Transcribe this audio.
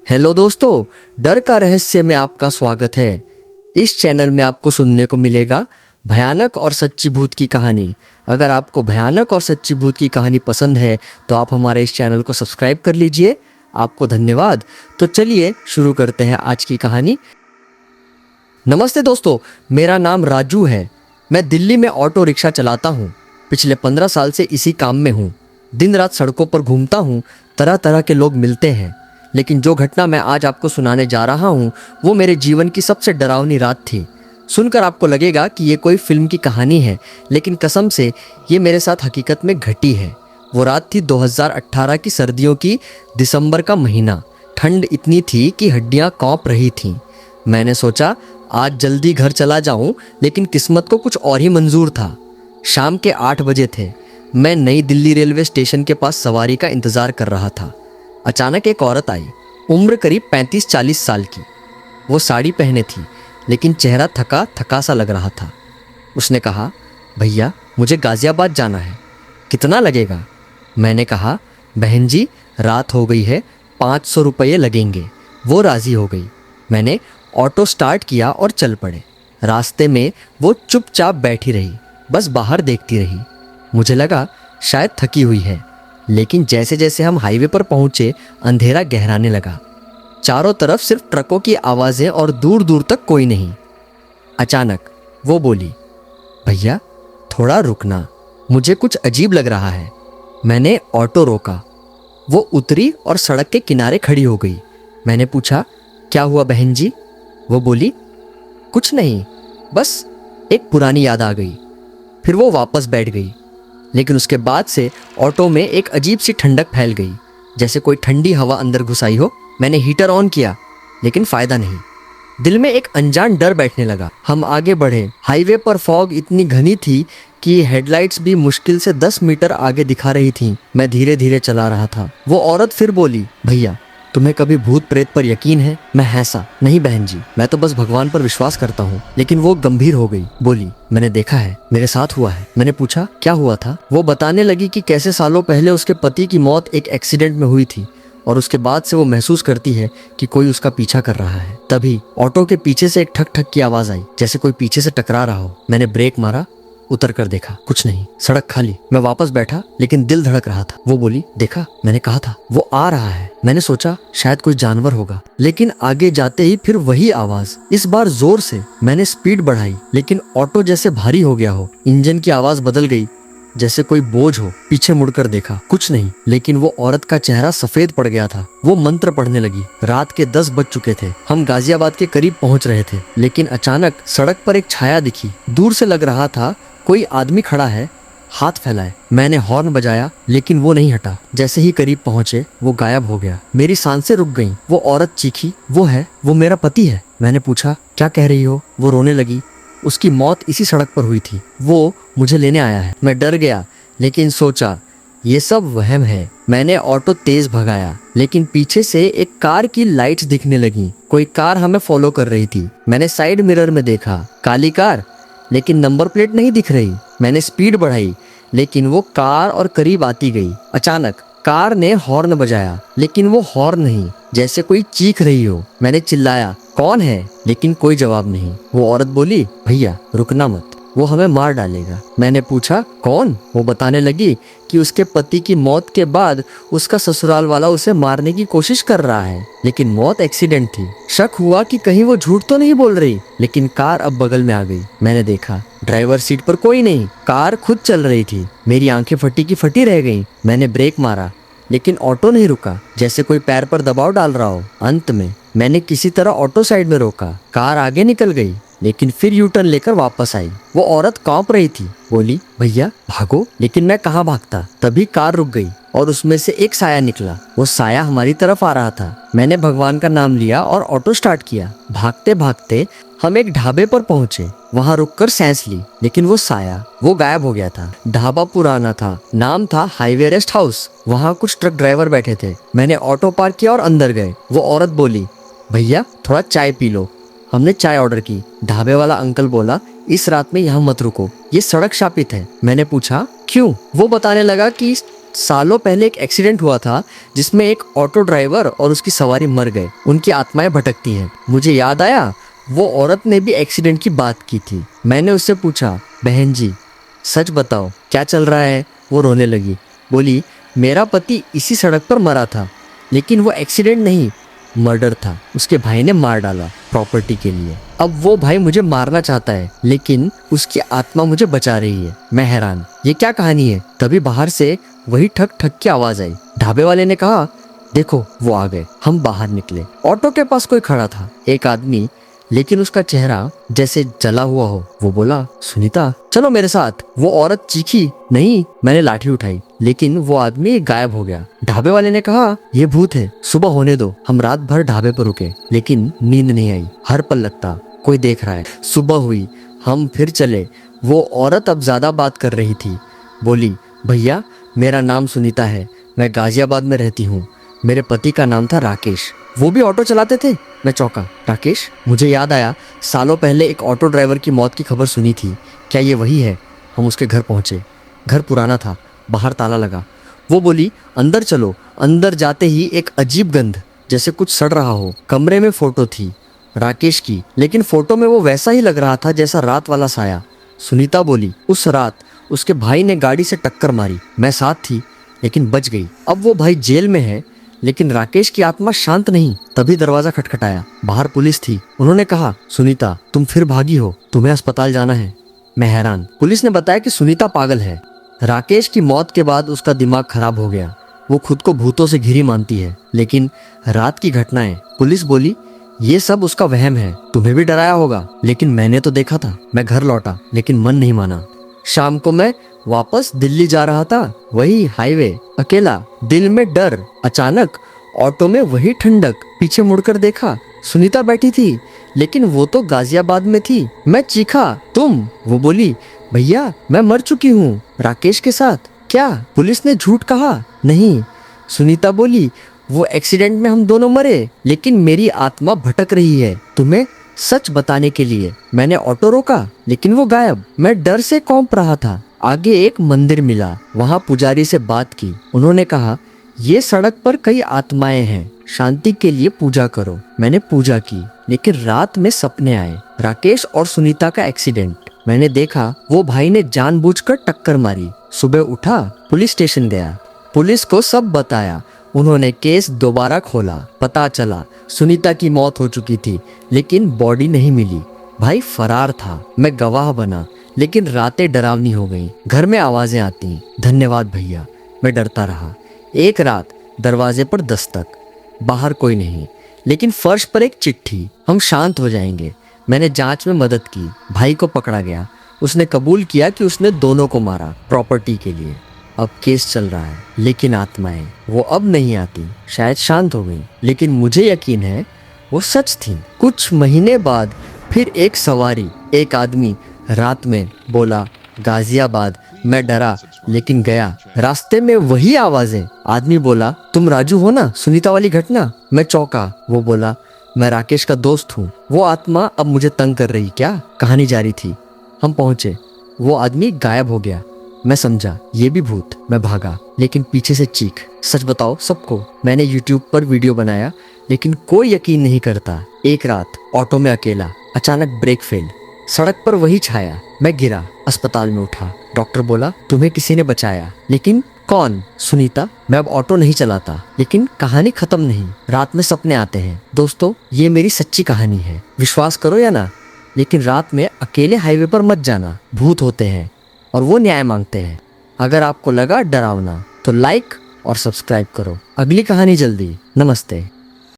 Hello दोस्तों, डर का रहस्य में आपका स्वागत है। इस चैनल में आपको सुनने को मिलेगा भयानक और सच्ची भूत की कहानी। अगर आपको भयानक और सच्ची भूत की कहानी पसंद है तो आप हमारे इस चैनल को सब्सक्राइब कर लीजिए। आपको धन्यवाद। तो चलिए शुरू करते हैं आज की कहानी। नमस्ते दोस्तों, मेरा नाम राजू है। मैं दिल्ली में ऑटो रिक्शा चलाता हूँ। पिछले 15 साल से इसी काम में हूँ। दिन रात सड़कों पर घूमता हूँ, तरह तरह के लोग मिलते हैं। लेकिन जो घटना मैं आज आपको सुनाने जा रहा हूँ वो मेरे जीवन की सबसे डरावनी रात थी। सुनकर आपको लगेगा कि ये कोई फिल्म की कहानी है, लेकिन कसम से ये मेरे साथ हकीकत में घटी है। वो रात थी 2018 की सर्दियों की दिसंबर का महीना। ठंड इतनी थी कि हड्डियां कांप रही थीं। मैंने सोचा आज जल्दी घर चला जाऊं, लेकिन किस्मत को कुछ और ही मंजूर था। शाम के 8 बजे थे। मैं नई दिल्ली रेलवे स्टेशन के पास सवारी का इंतजार कर रहा था। अचानक एक औरत आई, उम्र करीब 35-40 साल की। वो साड़ी पहने थी, लेकिन चेहरा थका थका सा लग रहा था। उसने कहा, भैया मुझे गाजियाबाद जाना है, कितना लगेगा? मैंने कहा, बहन जी रात हो गई है, 500 रुपये लगेंगे। वो राज़ी हो गई। मैंने ऑटो स्टार्ट किया और चल पड़े। रास्ते में वो चुपचाप बैठी रही, बस बाहर देखती रही। मुझे लगा शायद थकी हुई है, लेकिन जैसे जैसे हम हाईवे पर पहुंचे अंधेरा गहराने लगा। चारों तरफ सिर्फ ट्रकों की आवाज़ें और दूर दूर तक कोई नहीं। अचानक वो बोली, भैया थोड़ा रुकना, मुझे कुछ अजीब लग रहा है। मैंने ऑटो रोका। वो उतरी और सड़क के किनारे खड़ी हो गई। मैंने पूछा, क्या हुआ बहन जी? वो बोली, कुछ नहीं, बस एक पुरानी याद आ गई। फिर वो वापस बैठ गई। लेकिन उसके बाद से ऑटो में एक अजीब सी ठंडक फैल गई, जैसे कोई ठंडी हवा अंदर घुस आई हो। मैंने हीटर ऑन किया, लेकिन फ़ायदा नहीं। दिल में एक अनजान डर बैठने लगा। हम आगे बढ़े। हाईवे पर फॉग इतनी घनी थी कि हेडलाइट्स भी मुश्किल से 10 मीटर आगे दिखा रही थीं। मैं धीरे धीरे चला रहा था। वो औरत फिर बोली, भैया तुम्हें कभी भूत प्रेत पर यकीन है? मैं हंसा, नहीं बहन जी, मैं तो बस भगवान पर विश्वास करता हूँ। लेकिन वो गंभीर हो गई, बोली, मैंने देखा है, मेरे साथ हुआ है। मैंने पूछा, क्या हुआ था? वो बताने लगी कि कैसे सालों पहले उसके पति की मौत एक एक्सीडेंट में हुई थी और उसके बाद से वो महसूस करती है कि कोई उसका पीछा कर रहा है। तभी ऑटो के पीछे से एक ठक ठक की आवाज आई, जैसे कोई पीछे से टकरा रहा हो। मैंने ब्रेक मारा, उतर कर देखा, कुछ नहीं, सड़क खाली। मैं वापस बैठा, लेकिन दिल धड़क रहा था। वो बोली, देखा, मैंने कहा था, वो आ रहा है। मैंने सोचा शायद कोई जानवर होगा, लेकिन आगे जाते ही फिर वही आवाज, इस बार जोर से। मैंने स्पीड बढ़ाई, लेकिन ऑटो जैसे भारी हो गया हो। इंजन की आवाज बदल गई, जैसे कोई बोझ हो। पीछे मुड़कर देखा, कुछ नहीं, लेकिन वो औरत का चेहरा सफेद पड़ गया था। वो मंत्र पढ़ने लगी। रात के 10 बज चुके थे। हम गाजियाबाद के करीब पहुंच रहे थे, लेकिन अचानक सड़क पर एक छाया दिखी। दूर से लग रहा था कोई आदमी खड़ा है, हाथ फैलाए। मैंने हॉर्न बजाया, लेकिन वो नहीं हटा। जैसे ही करीब पहुंचे वो गायब हो गया। मेरी सांसें रुक गईं। वो औरत चीखी, वो है, वो मेरा पति है। मैंने पूछा, क्या कह रही हो? वो रोने लगी। उसकी मौत इसी सड़क पर हुई थी। वो मुझे लेने आया है। मैं डर गया, लेकिन सोचा ये सब वहम है। मैंने ऑटो तेज भगाया, लेकिन पीछे से एक कार की लाइट्स दिखने लगी। कोई कार हमें फॉलो कर रही थी। मैंने साइड मिरर में देखा, काली कार, लेकिन नंबर प्लेट नहीं दिख रही। मैंने स्पीड बढ़ाई, लेकिन वो कार और करीब आती गई। अचानक कार ने हॉर्न बजाया, लेकिन वो हॉर्न नहीं, जैसे कोई चीख रही हो। मैंने चिल्लाया, कौन है? लेकिन कोई जवाब नहीं। वो औरत बोली, भैया रुकना मत, वो हमें मार डालेगा। मैंने पूछा, कौन? वो बताने लगी कि उसके पति की मौत के बाद उसका ससुराल वाला उसे मारने की कोशिश कर रहा है, लेकिन मौत एक्सीडेंट थी। शक हुआ कि कहीं वो झूठ तो नहीं बोल रही, लेकिन कार अब बगल में आ गई। मैंने देखा, ड्राइवर सीट पर कोई नहीं, कार खुद चल रही थी। मेरी आंखें फटी की फटी रह गईं। मैंने ब्रेक मारा, लेकिन ऑटो नहीं रुका, जैसे कोई पैर पर दबाव डाल रहा हो। अंत में मैंने किसी तरह ऑटो साइड में रोका। कार आगे निकल गई, लेकिन फिर यू टर्न लेकर वापस आई। वो औरत कांप रही थी, बोली, भैया भागो। लेकिन मैं कहाँ भागता। तभी कार रुक गई और उसमें से एक साया निकला। वो साया हमारी तरफ आ रहा था। मैंने भगवान का नाम लिया और ऑटो स्टार्ट किया। भागते भागते हम एक ढाबे पर पहुंचे। वहां रुककर सांस ली, लेकिन वो साया, वो गायब हो गया था। ढाबा पुराना था, नाम था हाईवे रेस्ट हाउस। वहां कुछ ट्रक ड्राइवर बैठे थे। मैंने ऑटो पार्क किया और अंदर गए। वो औरत बोली, भैया थोड़ा चाय पी लो। हमने चाय ऑर्डर की। ढाबे वाला अंकल बोला, इस रात में यहाँ मत रुको, ये सड़क शापित है। मैंने पूछा, क्यों? वो बताने लगा कि सालों पहले एक एक्सीडेंट हुआ था जिसमें एक ऑटो ड्राइवर और उसकी सवारी मर गए। उनकी आत्माएं भटकती हैं। मुझे याद आया वो औरत ने भी एक्सीडेंट की बात की थी। मैंने उससे पूछा, बहन जी सच बताओ क्या चल रहा है? वो रोने लगी। बोली, मेरा पति इसी सड़क पर मरा था, लेकिन वो एक्सीडेंट नहीं, मर्डर था। उसके भाई ने मार डाला प्रॉपर्टी के लिए। अब वो भाई मुझे मारना चाहता है, लेकिन उसकी आत्मा मुझे बचा रही है। मैं हैरान, ये क्या कहानी है? तभी बाहर से वही ठक ठक की आवाज आई। ढाबे वाले ने कहा, देखो वो आ गए। हम बाहर निकले। ऑटो के पास कोई खड़ा था, एक आदमी, लेकिन उसका चेहरा जैसे जला हुआ हो। वो बोला, सुनीता चलो मेरे साथ। वो औरत चीखी, नहीं। मैंने लाठी उठाई, लेकिन वो आदमी गायब हो गया। ढाबे वाले ने कहा, ये भूत है, सुबह होने दो। हम रात भर ढाबे पर रुके, लेकिन नींद नहीं आई। हर पल लगता कोई देख रहा है। सुबह हुई, हम फिर चले। वो औरत अब ज्यादा बात कर रही थी। बोली, भैया मेरा नाम सुनीता है, मैं गाजियाबाद में रहती हूँ। मेरे पति का नाम था राकेश, वो भी ऑटो चलाते थे। मैं चौंका, राकेश? मुझे याद आया सालों पहले एक ऑटो ड्राइवर की मौत की खबर सुनी थी। क्या ये वही है? हम उसके घर पहुंचे। घर पुराना था, बाहर ताला लगा। वो बोली, अंदर चलो। अंदर जाते ही एक अजीब गंध, जैसे कुछ सड़ रहा हो। कमरे में फोटो थी राकेश की, लेकिन फोटो में वो वैसा ही लग रहा था जैसा रात वाला साया। सुनीता बोली, उस रात उसके भाई ने गाड़ी से टक्कर मारी। मैं साथ थी, लेकिन बच गई। अब वो भाई जेल में है, लेकिन राकेश की आत्मा शांत नहीं। तभी दरवाजा खटखटाया। बाहर पुलिस थी। उन्होंने कहा, सुनीता तुम फिर भागी हो, तुम्हें अस्पताल जाना है। मैं हैरान। पुलिस ने बताया कि सुनीता पागल है। राकेश की मौत के बाद उसका दिमाग खराब हो गया। वो खुद को भूतों से घिरी मानती है, लेकिन रात की घटनाएं। पुलिस बोली, ये सब उसका वहम है, तुम्हें भी डराया होगा। लेकिन मैंने तो देखा था। मैं घर लौटा, लेकिन मन नहीं माना। शाम को मैं वापस दिल्ली जा रहा था, वही हाईवे, अकेला, दिल में डर। अचानक ऑटो में वही ठंडक। पीछे मुड़कर देखा, सुनीता बैठी थी, लेकिन वो तो गाजियाबाद में थी। मैं चीखा, तुम? वो बोली, भैया मैं मर चुकी हूँ राकेश के साथ। क्या? पुलिस ने झूठ कहा? नहीं। सुनीता बोली, वो एक्सीडेंट में हम दोनों मरे, लेकिन मेरी आत्मा भटक रही है तुम्हें सच बताने के लिए। मैंने ऑटो रोका, लेकिन वो गायब। मैं डर से कौंप रहा था। आगे एक मंदिर मिला, वहाँ पुजारी से बात की। उन्होंने कहा, ये सड़क पर कई आत्माएं हैं, शांति के लिए पूजा करो। मैंने पूजा की, लेकिन रात में सपने आए। राकेश और सुनीता का एक्सीडेंट। मैंने देखा वो भाई ने जानबूझकर टक्कर मारी। सुबह उठा, पुलिस स्टेशन गया, पुलिस को सब बताया। उन्होंने केस दोबारा खोला। पता चला सुनीता की मौत हो चुकी थी, लेकिन बॉडी नहीं मिली। भाई फरार था। मैं गवाह बना, लेकिन रातें डरावनी हो गईं। घर में आवाजें आती, धन्यवाद भैया। मैं डरता रहा। एक रात दरवाजे पर दस्तक, बाहर कोई नहीं, लेकिन फर्श पर एक चिट्ठी, हम शांत हो जाएंगे। मैंने जांच में मदद की। भाई को पकड़ा गया। उसने कबूल किया कि उसने दोनों को मारा प्रॉपर्टी के लिए। अब केस चल रहा है, लेकिन आत्माएं वो अब नहीं आती। शायद शांत हो गई, लेकिन मुझे यकीन है वो सच थी। कुछ महीने बाद फिर एक सवारी, एक आदमी रात में बोला, गाजियाबाद। मैं डरा, लेकिन गया। रास्ते में वही आवाजें। आदमी बोला, तुम राजू हो ना, सुनीता वाली घटना? मैं चौंका। वो बोला, मैं राकेश का दोस्त हूँ। वो आत्मा अब मुझे तंग कर रही क्या? कहानी जारी थी। हम पहुंचे, वो आदमी गायब हो गया। मैं समझा ये भी भूत। मैं भागा, लेकिन पीछे से चीख, सच बताओ सबको। मैंने YouTube पर वीडियो बनाया, लेकिन कोई यकीन नहीं करता। एक रात ऑटो में अकेला, अचानक ब्रेक फेल, सड़क पर वही छाया। मैं गिरा, अस्पताल में उठा। डॉक्टर बोला, तुम्हें किसी ने बचाया। लेकिन कौन? सुनीता। मैं अब ऑटो नहीं चलाता, लेकिन कहानी खत्म नहीं। रात में सपने आते हैं। दोस्तों, ये मेरी सच्ची कहानी है, विश्वास करो या ना, लेकिन रात में अकेले हाईवे पर मत जाना। भूत होते हैं और वो न्याय मांगते हैं। अगर आपको लगा डरावना तो लाइक और सब्सक्राइब करो। अगली कहानी जल्दी। नमस्ते।